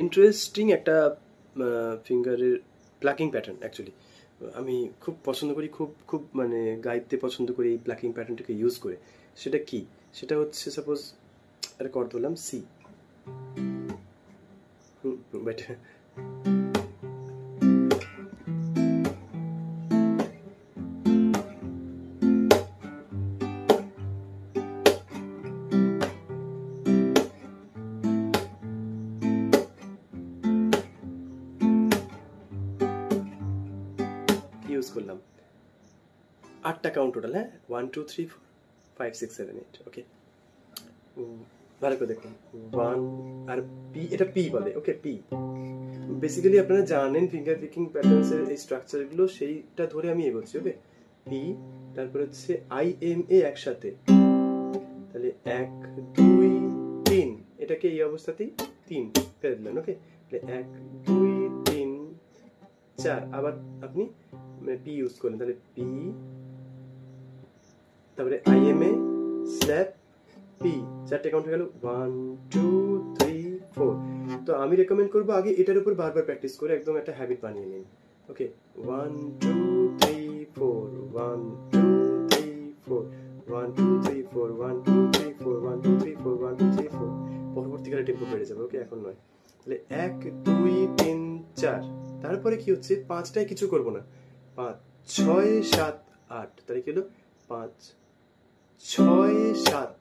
Interesting একটা ফিঙ্গারের plucking pattern actually আমি খুব পছন্দ করি, খুব খুব মানে গাইতে পছন্দ করি এই প্লাকিং প্যাটার্নটাকে ইউজ করে। সেটা কি? সেটা হচ্ছে সাপোজ একটা কর্ড ধরলাম সি, বাট ইউজ করলাম 8টা কাউন্ট টোটাল, হ্যাঁ 1 2 3 4 5 6 7 8, ওকে ভালো করে দেখুন 1 আর পি, এটা পি বলে, ওকে পি। বেসিক্যালি আপনারা জানেন ফিঙ্গার পিকিং প্যাটার্নস এর এই স্ট্রাকচারগুলো, সেইটা ধরে আমি এগোচ্ছি, ওকে পি, তারপর হচ্ছে আই এম এ একসাথে, তাহলে 1 2 3, এটাকে এই অবস্থাতেই 3 ফেলে দিলেন, ওকে 1 2 3 4, আবার আপনি পি ইউজ করলেন, তাহলে পি, তারপরে I M A slap P, 4টে কাউন্ট হয়ে গেল 1 2 3 4। তো আমি রেকমেন্ড করবো আগে এটার উপর বারবার প্র্যাকটিস করে একদম একটা হ্যাবিট বানিয়ে নিন, ওকে 1 2 3 4 1 2 3 4 1 2 3 4 1 2 3 4 1 2 3 4 1 2 3 4, পরবর্তীকালে টেম্পো বেড়ে যাবে, ওকে এখন নয়। তাহলে 1 2 3 4, তারপরে কি হচ্ছে 5টায় কিছু করব না, 5 6 7 8, তাহলে কি হলো 5 6 7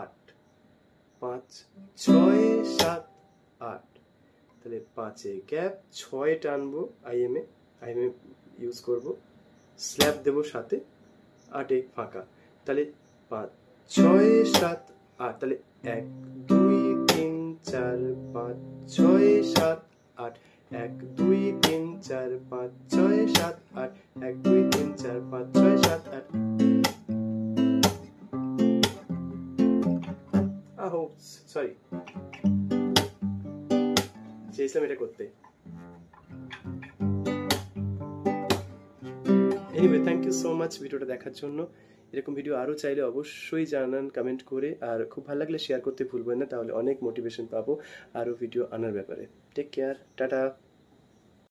8, 5 6 7 8, তাহলে 5-এ গ্যাপ, 6 টানবো আইএমএ ইউজ করব, স্ল্যাপ দেবো সাথে, 8-এ ফাঁকা, তাহলে 5 6 7 8, তাহলে 1 2 3 4 5 6 7 8, 1 2 3 4 5 6 7 8, 1 2 3 4 5 6 7 8। সরি, চেয়েছিলাম এটা করতে। Anyway, thank you so much ভিডিওটা দেখার জন্য। এরকম ভিডিও আরও চাইলে অবশ্যই জানান কমেন্ট করে, আর খুব ভালো লাগলে শেয়ার করতে ভুলবেন না, তাহলে অনেক মোটিভেশন পাবো আরও ভিডিও আনার ব্যাপারে। Take care, tata.